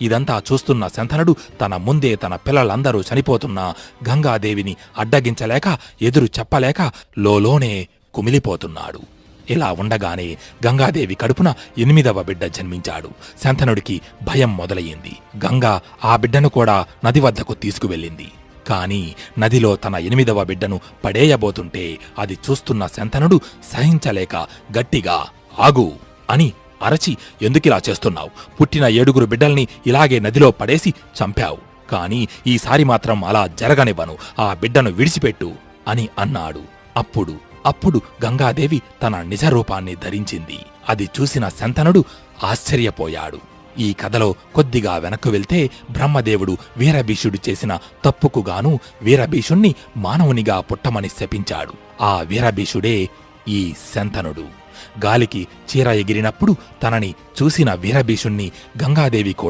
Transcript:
ఇదంతా చూస్తున్న శంతనుడు తన ముందే తన పిల్లలందరూ చనిపోతున్నా గంగాదేవిని అడ్డగించలేక ఎదురు చెప్పలేక లోలోనే కుమిలిపోతున్నాడు. ఇలా ఉండగానే గంగాదేవి కడుపున 8వ బిడ్డ జన్మించాడు. శంతనుడికి భయం మొదలయ్యింది. గంగా ఆ బిడ్డను కూడా నది వద్దకు తీసుకువెళ్ళింది. కాని నదిలో తన 8వ బిడ్డను పడేయబోతుంటే అది చూస్తున్న శంతనుడు సహించలేక గట్టిగా ఆగు అని అరచి, ఎందుకిలా చేస్తున్నావు? పుట్టిన 7 బిడ్డల్ని ఇలాగే నదిలో పడేసి చంపావు. కాని ఈసారి మాత్రం అలా జరగనివ్వను, ఆ బిడ్డను విడిచిపెట్టు అని అన్నాడు. అప్పుడు గంగాదేవి తన నిజరూపాన్ని ధరించింది. అది చూసిన శంతనుడు ఆశ్చర్యపోయాడు. ఈ కథలో కొద్దిగా వెనక్కు వెళ్తే బ్రహ్మదేవుడు వీరభీషుడు చేసిన తప్పుకుగాను వీరభీషుణ్ణి మానవునిగా పుట్టమని శపించాడు. ఆ వీరభీషుడే ఈ శంతనుడు. గాలికి చీర ఎగిరినప్పుడు తనని చూసిన వీరభీషుణ్ణి గంగాదేవి కూడా